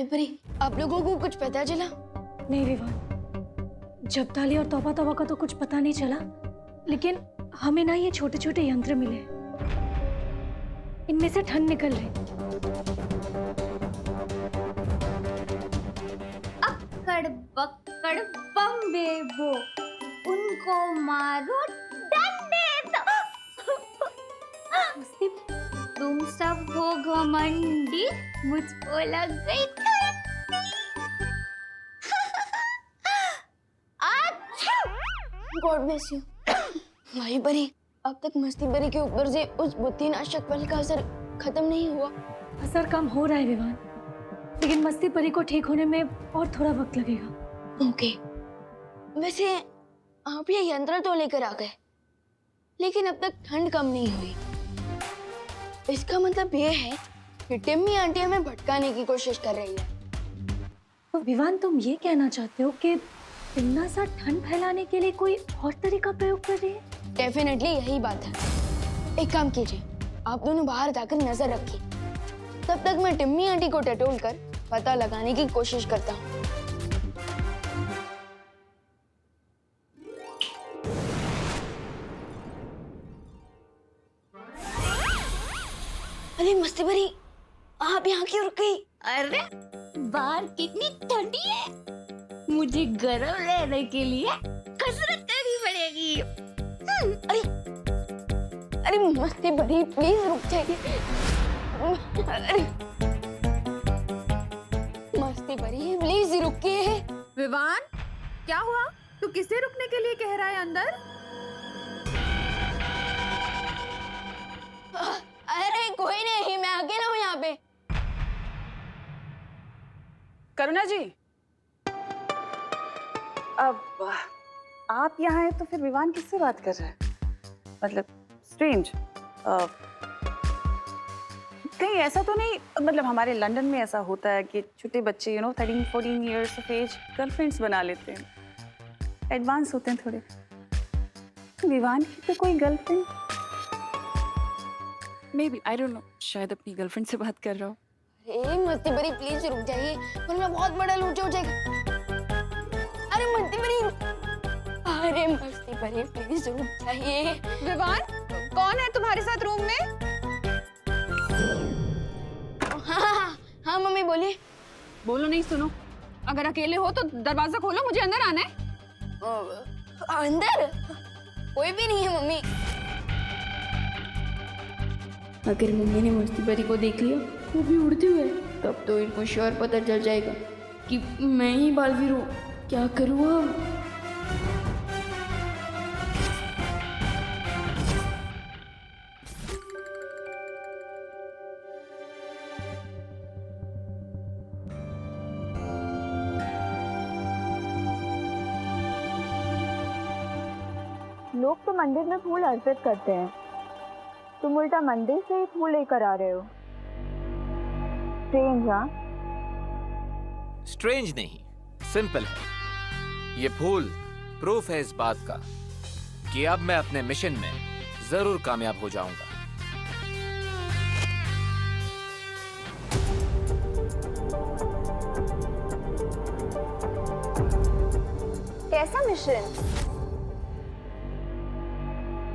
माही परी, आप लोगों को कुछ पता चला? नहीं विवान, जब्ताली और तौबा तौबा का तो कुछ पता नहीं चला, लेकिन हमें ना ये छोटे छोटे यंत्र मिले, इनमें से ठंड निकल रही। अक्कड़ बक्कड़ बम्बेबो, उनको मारो डंडे तो। तुम सब हो घमंडी, मुझको लग गई गॉड ब्लेस यू। माही परी, अब तक मस्ती परी के ऊपर से उस बुद्धिनाशक फल का असर खत्म नहीं हुआ। असर कम हो रहा है विवान, लेकिन मस्ती परी को ठीक होने में और थोड़ा वक्त लगेगा। ओके, वैसे आप ये यंत्र तो लेकर आ गए, लेकिन अब तक ठंड कम नहीं हुई। इसका मतलब ये है कि टिम्मी आंटी हमें भटकाने की कोशिश कर रही है। तो विवान, तुम ये कहना चाहते हो कि इतना सा ठंड फैलाने के लिए कोई और तरीका प्रयोग कर रही है? डेफिनेटली यही बात है। एक काम कीजिए, आप दोनों बाहर जाकर नजर रखिए, तब तक मैं टिम्मी आंटी को टटोल कर पता लगाने की कोशिश करता हूँ। अरे मस्ती भरी, आप यहाँ क्यों रुक गई? अरे बाहर कितनी ठंडी है, मुझे गर्म रहने के लिए कसरत करनी पड़ेगी। अरे मस्ती भरी, प्लीज रुक जाइए। अरे मस्ती भरी, प्लीज रुकिए। विवान, क्या हुआ? तू किसे रुकने के लिए कह रहा है अंदर? अरे कोई नहीं, मैं अकेला हूँ यहाँ पे। करुणा जी, अब आप यहाँ हैं तो फिर विवान किससे बात कर रहे हैं? मतलब स्ट्रेंज। कहीं ऐसा तो नहीं, मतलब हमारे लंदन में ऐसा होता है कि छोटे बच्चे 13-14 इयर्स ऑफ एज गर्लफ्रेंड्स बना लेते हैं, एडवांस होते हैं थोड़े। विवान की तो कोई girlfriend? May be, I don't know, शायद अपनी गर्लफ्रेंड से बात कर रहा हो। अरे मस्ती भरी, प्लीज रुक जाइए, वरना बहुत बड़ा लूचा हो जाएगा। अरे मस्ती भरी, अरे मस्ती भरी, प्लीज रुक जाइए। विवान, कौन है तुम्हारे साथ रूम में? हाँ मम्मी बोलिए। बोलो नहीं, सुनो। अगर अकेले हो तो दरवाजा खोलो, मुझे अंदर आना है। अंदर कोई भी नहीं है मम्मी। अगर मम्मी ने मस्ती परी को देख लिया, वो भी उड़ते हुए, तब तो इनको श्योर पता चल जाएगा कि मैं ही बालवीर हूँ। क्या करूँ अब? लोग तो मंदिर में फूल अर्पित करते हैं, तुम उल्टा मंदिर से ही फूल लेकर आ रहे हो। स्ट्रेंज। हाँ, स्ट्रेंज नहीं, सिंपल है। ये फूल प्रूफ है इस बात का कि अब मैं अपने मिशन में जरूर कामयाब हो जाऊंगा। कैसा मिशन?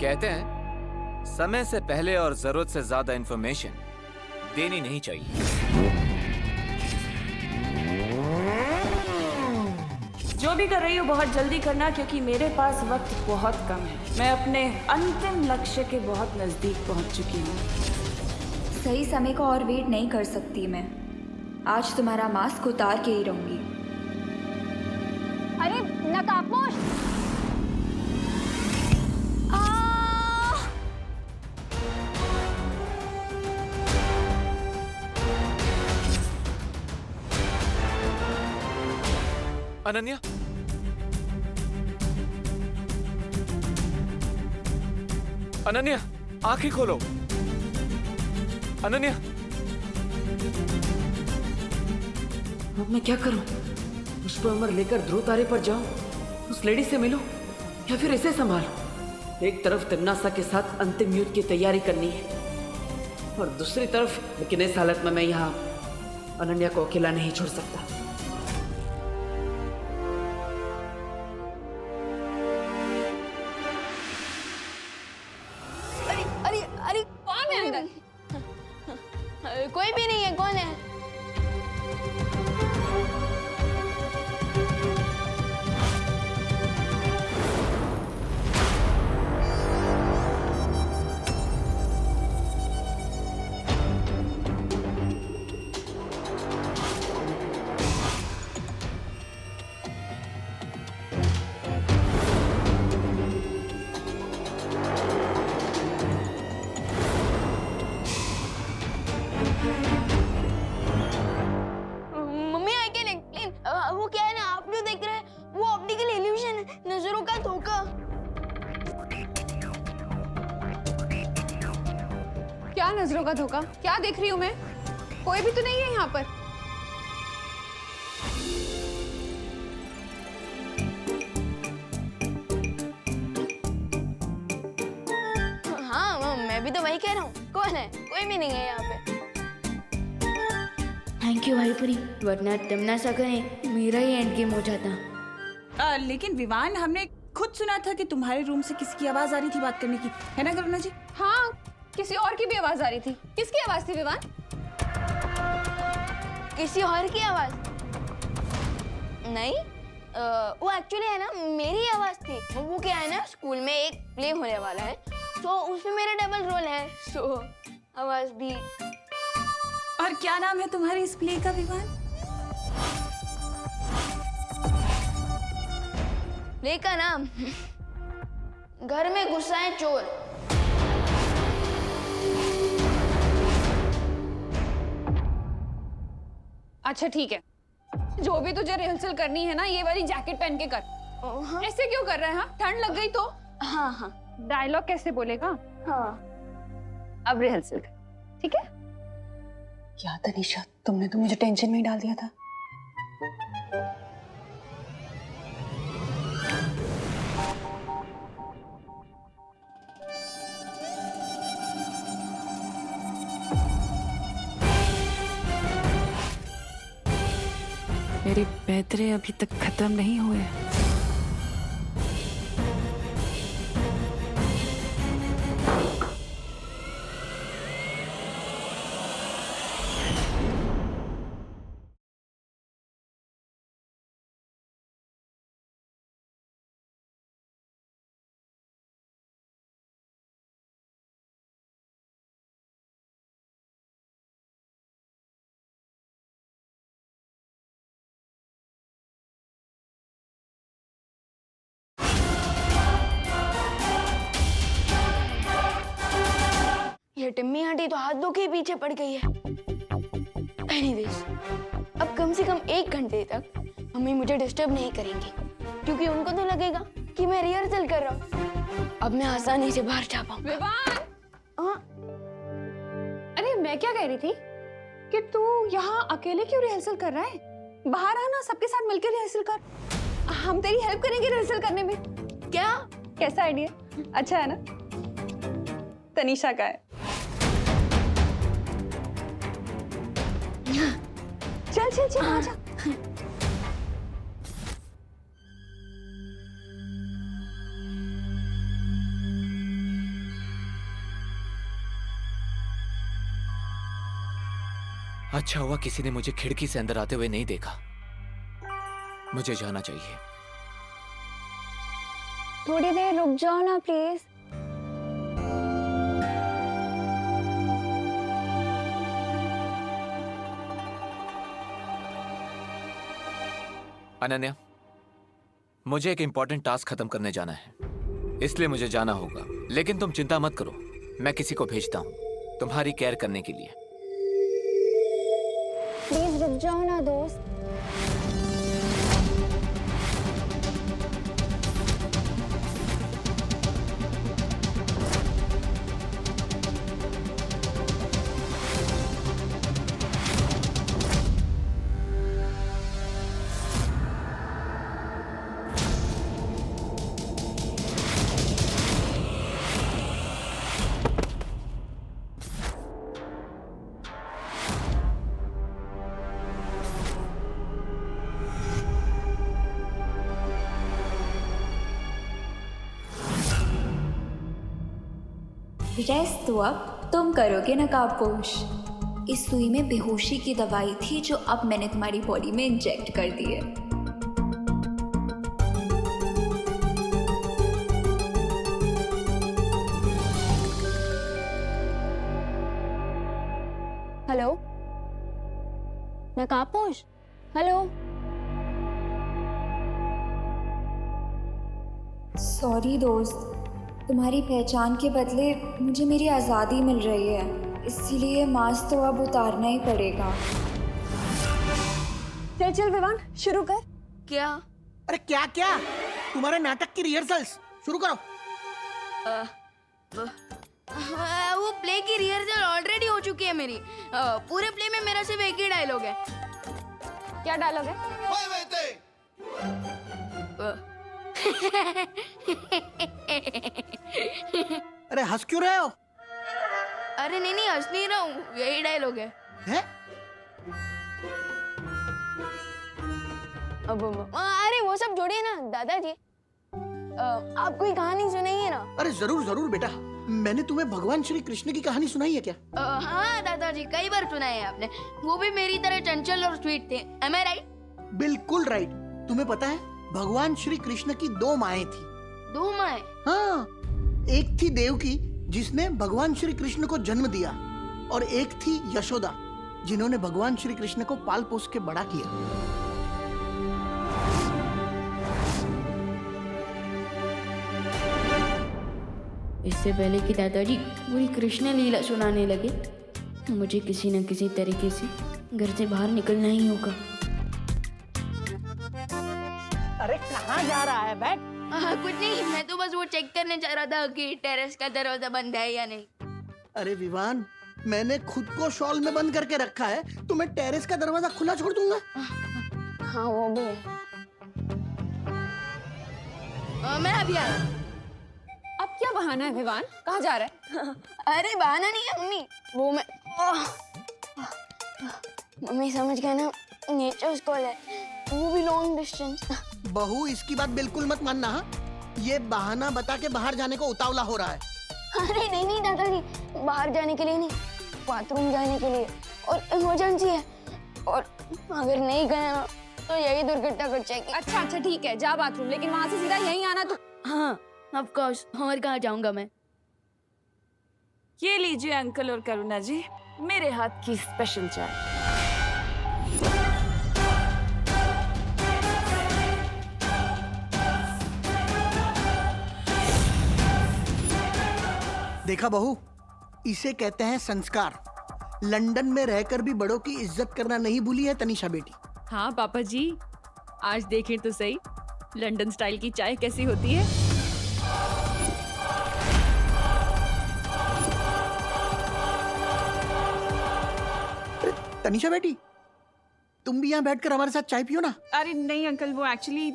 कहते हैं समय से पहले और जरूरत से ज्यादा इंफॉर्मेशन देनी नहीं चाहिए। जो भी कर रही हो बहुत जल्दी करना, क्योंकि मेरे पास वक्त बहुत कम है। मैं अपने अंतिम लक्ष्य के बहुत नजदीक पहुंच चुकी हूँ। सही समय को और वेट नहीं कर सकती मैं। आज तुम्हारा मास्क उतार के ही रहूंगी। अरे नकाबपोश! अनन्या, अनन्या, आंखें खोलो। अनन्या, अब मैं क्या करूं? पुष्प अमर लेकर ध्रुव तारे पर जाऊं, उस लेडी से मिलूं, या फिर इसे संभालूं? एक तरफ तिमनासा के साथ अंतिम युद्ध की तैयारी करनी है और दूसरी तरफ, लेकिन इस हालत में मैं यहाँ अनन्या को अकेला नहीं छोड़ सकता। अरे अरे अरे कौन है अंदर? कोई भी नहीं है, कौन है? Mummy I can explain. वो क्या है ना, आप जो देख रहे हैं वो ऑप्टिकल इल्यूशन है, नजरों का धोखा। क्या नजरों का धोखा? क्या देख रही हूँ मैं? कोई भी तो नहीं है यहाँ पर। हाँ मैं भी तो वही कह रहा हूँ, कौन है? कोई भी नहीं है यहाँ पे। थैंक यू हरिपुरी, वरना तमन्ना सका ने मेरा ही एंड गेम हो जाता। लेकिन विवान, हमने खुद सुना था कि तुम्हारे रूम से किसी की आवाज आ रही थी बात करने की, है ना करुणा जी? हाँ, किसी और की भी आवाज आ रही थी। किसकी आवाज थी विवान? किसी और की आवाज नहीं, वो एक्चुअली है ना मेरी आवाज थी। वो क्या है ना, स्कूल में एक प्ले होने वाला है, तो उसमें मेरा डबल रोल है, सो आवाज भी। और क्या नाम है तुम्हारे इस प्ले का विवान? प्ले का नाम घर में घुसाए चोर। अच्छा ठीक है, जो भी तुझे रिहर्सल करनी है ना, ये वाली जैकेट पहन के कर। हाँ ऐसे क्यों कर रहा है? हाँ, ठंड लग गई तो? हाँ हाँ डायलॉग कैसे बोलेगा? हाँ। अब रिहर्सल कर, ठीक है? क्या तनीषा, तुमने तो मुझे टेंशन में ही डाल दिया था। मेरे पैतरे अभी तक खत्म नहीं हुए। ये टिम्मी आंटी तो हाथ धो के ही पीछे पड़ गई है। एनीवेज, अब कम से कम 1 घंटे तक मम्मी मुझे डिस्टर्ब नहीं करेंगी, क्योंकि उनको तो लगेगा कि मैं रिहर्सल कर रहा हूँ। अब मैं आसानी से बाहर जा पाऊंगा। विवान! हाँ? अरे मैं क्या कह रही थी कि तू यहाँ अकेले क्यों रिहर्सल कर रहा है? बाहर आना, सबके साथ मिलकर रिहर्सल कर। हम तेरी हेल्प करेंगे रिहर्सल करने में। क्या? कैसा आइडिया? अच्छा है ना? तनीषा का है। चल चल चल, आ जा। अच्छा हुआ किसी ने मुझे खिड़की से अंदर आते हुए नहीं देखा। मुझे जाना चाहिए। थोड़ी देर रुक जाओ ना प्लीज। अनन्या, मुझे एक इंपॉर्टेंट टास्क खत्म करने जाना है, इसलिए मुझे जाना होगा। लेकिन तुम चिंता मत करो, मैं किसी को भेजता हूँ तुम्हारी केयर करने के लिए। प्लीज रुक जाओ ना दोस्त। रेस्ट तो अब तुम करोगे नकाबपोश। इस सुई में बेहोशी की दवाई थी जो अब मैंने तुम्हारी बॉडी में इंजेक्ट कर दी है। Hello, नकाबपोश, hello. सॉरी दोस्त, तुम्हारी पहचान के बदले मुझे मेरी आज़ादी मिल रही है, इसीलिए मास्क तो अब उतारना ही पड़ेगा। चल चल विवान, शुरू कर। क्या? अरे क्या क्या, तुम्हारे नाटक की रिहर्सल्स शुरू करो। वो प्ले की रिहर्सल ऑलरेडी हो चुकी है मेरी। पूरे प्ले में मेरा सिर्फ एक ही डायलॉग है। क्या डायलॉग है? अरे हंस क्यों रहे हो? अरे नहीं नहीं, हंस नहीं रहा हूँ, यही डायलॉग है। हैं? अरे वो सब छोड़िए ना दादाजी, आप कोई कहानी सुनाइए ना। अरे जरूर जरूर बेटा, मैंने तुम्हें भगवान श्री कृष्ण की कहानी सुनाई है क्या? हाँ दादाजी, कई बार सुनाई है आपने। वो भी मेरी तरह चंचल और स्वीट थे। Am I right? बिल्कुल राइट। तुम्हें पता है भगवान श्री कृष्ण की 2 माएं थी। 2 माएं? हाँ, एक थी देवकी जिसने भगवान श्री कृष्ण को जन्म दिया, और एक थी यशोदा जिन्होंने भगवान श्री कृष्ण को पाल पोस के बड़ा किया। इससे पहले कि दादाजी पूरी कृष्ण लीला सुनाने लगे, मुझे किसी न किसी तरीके से घर से बाहर निकलना ही होगा। अरे कहाँ जा रहा है बैग? कुछ नहीं, मैं तो बस वो चेक करने जा रहा था कि टेरेस का दरवाजा बंद है या नहीं। अरे विवान, मैंने खुद को शॉल में बंद करके रखा है, तो मैं टेरेस का दरवाजा खुला छोड़ दूंगा? हाँ वो भी है। मैं अभी आ रहा। अब क्या बहाना है विवान? कहाँ जा रहा है? अरे बहाना नहीं है मम्मी, वो मैं मम्मी समझ गए ना, नेचर्स कॉल है, वो भी लॉन्ग डिस्टेंस। बहू, इसकी बात बिल्कुल मत मानना। हाँ, ये बहाना बता के बाहर जाने को उतावला हो रहा है। अरे नहीं नहीं दादाजी, बाहर जाने के लिए नहीं, बाथरूम जाने के लिए, और इमरजेंसी है, और अगर नहीं गए ना तो यही दुर्घटना घट जाएगी। अच्छा अच्छा ठीक है, जा बाथरूम, लेकिन वहाँ से सीधा यहीं आना। तो हाँ ऑफ कोर्स, और कहाँ जाऊंगा मैं? ये लीजिए अंकल और करुणा जी, मेरे हाथ की स्पेशल चाय। देखा बहू, इसे कहते हैं संस्कार। लंदन में रहकर भी बड़ों की इज्जत करना नहीं भूली है तनीषा बेटी। हाँ पापा जी, आज देखें तो सही लंदन स्टाइल की चाय कैसी होती है। तनीषा बेटी, तुम भी यहाँ बैठकर हमारे साथ चाय पियो ना। अरे नहीं अंकल, वो एक्चुअली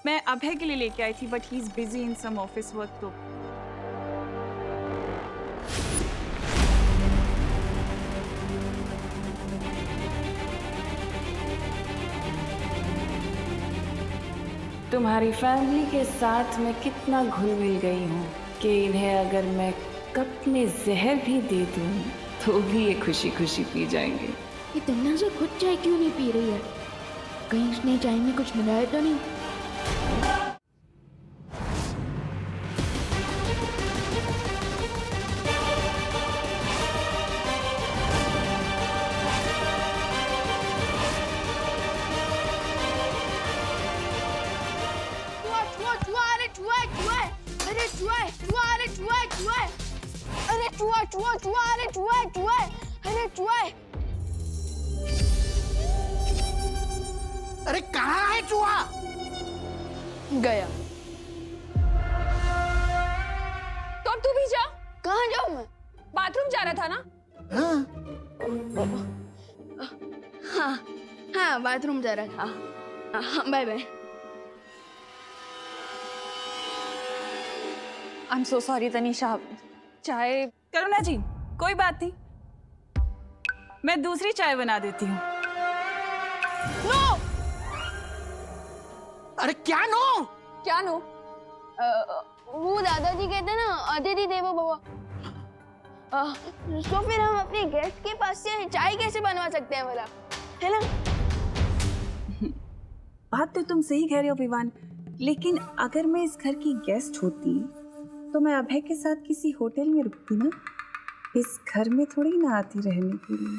मैं अभय के लिए लेके आई थी, but he is busy in some office work. तो तुम्हारी फैमिली के साथ मैं कितना घुल मिल गई हूँ कि इन्हें अगर मैं कप में जहर भी दे दूँ तो भी ये खुशी खुशी पी जाएंगे। ये तन्ना से खुद चाय क्यों नहीं पी रही है? कहीं उसने चाय में कुछ मिलाया तो नहीं? अरे कहाँ है चूहा? गया। तो अब तू भी जा। कहाँ जाऊँ मैं? बाथरूम जा रहा था ना? हाँ हाँ, बाथरूम जा रहा था। हाँ bye bye. I am so sorry Tanisha, चाय। करुणा जी कोई बात नहीं, मैं दूसरी चाय बना देती हूँ। नो! अरे क्या नो? क्या नो? वो दादाजी कहते हैं ना, अतिथि देवो भव। तो फिर हम अपने गेस्ट के पास से चाय कैसे बनवा सकते हैं भला, है ना? बात तो तुम सही कह रहे हो विवान, लेकिन अगर मैं इस घर की गेस्ट होती तो मैं अभय के साथ किसी होटल में रुकती ना, इस घर में थोड़ी ना आती रहने के लिए।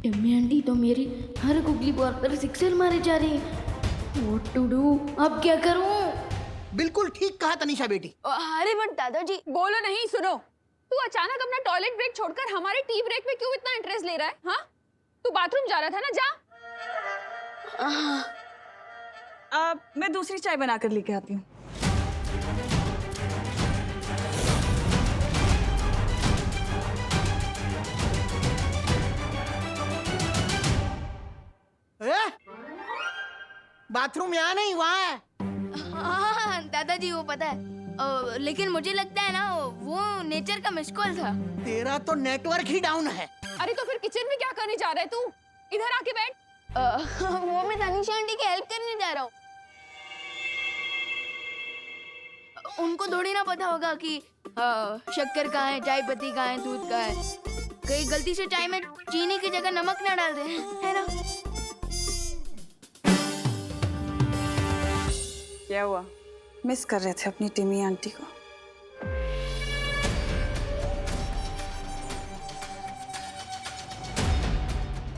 टिम्मी आंटी तो मेरी हर गुगली बॉल पर सिक्सर मारे जा रही है। What to do? अब क्या करूं? बिल्कुल ठीक कहा तनिषा बेटी। अरे बट दादाजी, बोलो नहीं, सुनो। तू अचानक अपना टॉयलेट ब्रेक छोड़कर हमारे टी ब्रेक में क्यों इतना इंटरेस्ट ले रहा है? हाँ, तू बाथरूम जा रहा था ना, जा। मैं दूसरी चाय बनाकर लेके आती हूँ। बाथरूम यहाँ नहीं, वहाँ है। हाँ दादाजी वो पता है, लेकिन मुझे लगता है ना वो नेचर का मिस कॉल था। तेरा तो नेटवर्क ही डाउन है। अरे तो फिर किचन में क्या करने जा रहा है तू? इधर आके बैठ। वो मैं तनिषा आंटी की हेल्प करने जा रहा हूँ। उनको थोड़ी ना पता होगा कि शक्कर कहाँ है, चाय पत्ती कहाँ है, दूध कहाँ है। कहीं गलती से चाय में चीनी की जगह नमक ना डाल दे, है ना? क्या हुआ? मिस कर रहे थे अपनी टिमी आंटी को?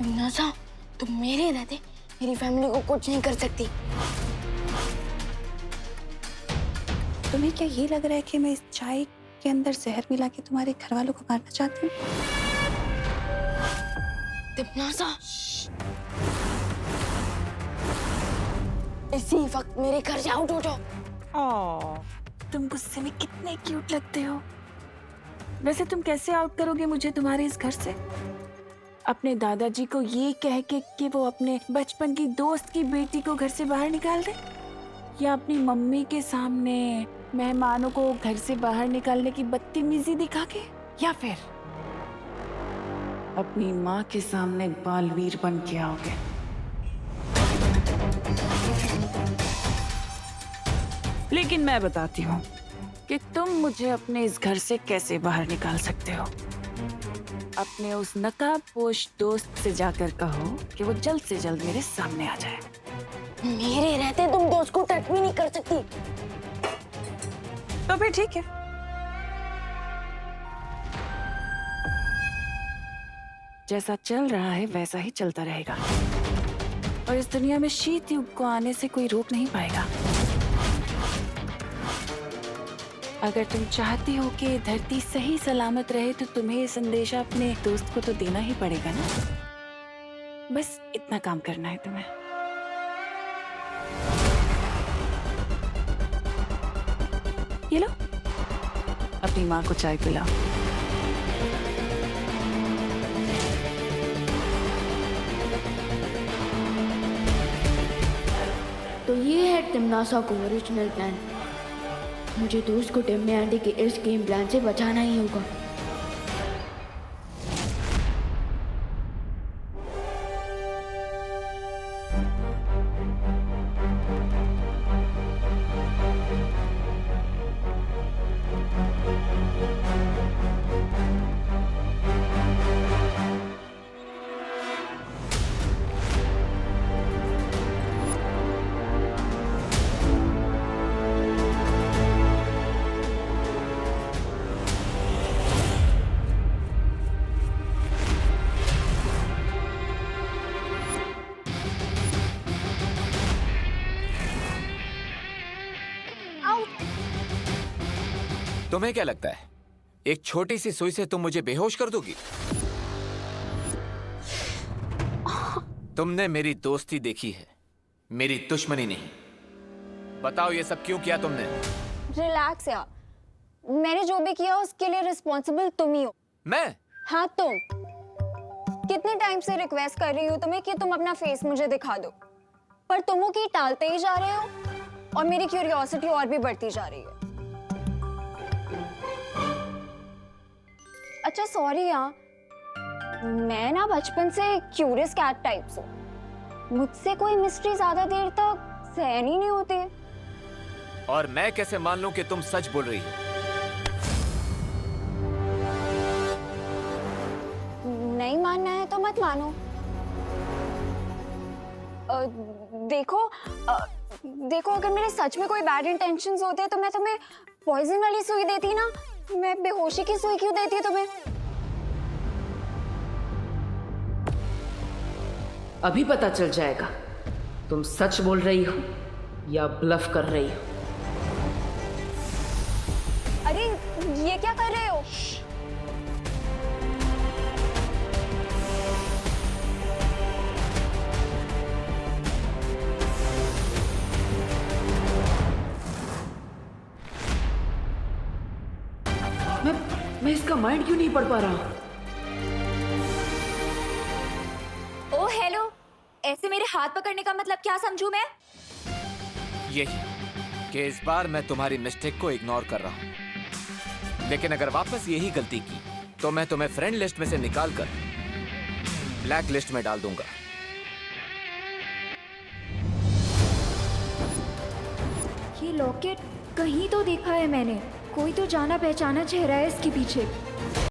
नाज़ा, तुम मेरे रहते मेरी फैमिली को कुछ नहीं कर सकती। तुम्हें क्या ये लग रहा है कि मैं इस चाय के अंदर जहर मिला के तुम्हारे घर वालों को मारना चाहती हूँ? नाज़ा, इसी वक्त मेरे घर से आउट हो जाओ। तुम गुस्से में कितने क्यूट लगते हो। वैसे तुम कैसे आउट करोगे मुझे तुम्हारे इस घर से? अपने दादाजी को ये कह के कि वो अपने बचपन की दोस्त की बेटी को घर से बाहर निकाल दे, या अपनी मम्मी के सामने मेहमानों को घर से बाहर निकालने की बदतमीजी दिखा के, या फिर अपनी माँ के सामने बालवीर बन के आओगे? लेकिन मैं बताती हूँ कि तुम मुझे अपने इस घर से कैसे बाहर निकाल सकते हो। अपने उस नकाबपोश दोस्त से जाकर कहो कि वो जल्द से जल्द मेरे सामने आ जाए। मेरे रहते तुम दोस्त को टच भी नहीं कर सकती। तो फिर ठीक है, जैसा चल रहा है वैसा ही चलता रहेगा, और इस दुनिया में शीत युग को आने से कोई रोक नहीं पाएगा। अगर तुम चाहती हो कि धरती सही सलामत रहे तो तुम्हें ये संदेशा अपने दोस्त को तो देना ही पड़ेगा ना। बस इतना काम करना है तुम्हें। ये लो, अपनी माँ को चाय पिलाओ। तो ये है टिमनासा का ओरिजिनल प्लान। मुझे दोस्त को टिम्मी आंटी के इस गेम प्लान से बचाना ही होगा। तुम्हें क्या लगता है एक छोटी सी सुई से तुम मुझे बेहोश कर दोगी? तुमने मेरी दोस्ती देखी है, मेरी दुश्मनी नहीं। बताओ ये सब क्यों किया तुमने? रिलैक्स यार, मैंने जो भी किया उसके लिए रिस्पॉन्सिबल तुम ही हो। मैं? हाँ तुम। कितने टाइम से रिक्वेस्ट कर रही हूँ तुम्हें कि तुम अपना फेस मुझे दिखा दो, पर तुम वो की टालते ही जा रहे हो और मेरी क्यूरियोसिटी और भी बढ़ती जा रही है। अच्छा सॉरी यार, मैं ना बचपन से क्यूरियस कैट टाइप्स हूँ। मुझसे कोई मिस्ट्री ज्यादा देर तक सहन ही नहीं होती। और मैं कैसे मान लूं कि तुम सच बोल रही हो? नहीं मानना है तो मत मानो। देखो देखो, अगर मेरे सच में कोई बैड इंटेंशंस होते तो मैं तुम्हें पॉइजन वाली सुई देती ना। मैं बेहोशी की सुई क्यों देती तुम्हें? अभी पता चल जाएगा तुम सच बोल रही हो या ब्लफ कर रही हो। अरे ये क्या कर रहे हो? मैं इसका माइंड क्यों नहीं पढ़ पा रहा? ओ हेलो, ऐसे मेरे हाथ पकड़ने का मतलब क्या समझूं मैं? यही कि इस बार मैं तुम्हारी मिस्टेक को इग्नोर कर रहा हूं, लेकिन अगर वापस यही गलती की तो मैं तुम्हें फ्रेंड लिस्ट में से निकालकर ब्लैक लिस्ट में डाल दूंगा। ये लॉकेट कहीं तो देखा है मैंने। कोई तो जाना पहचाना चेहरा है इसके पीछे।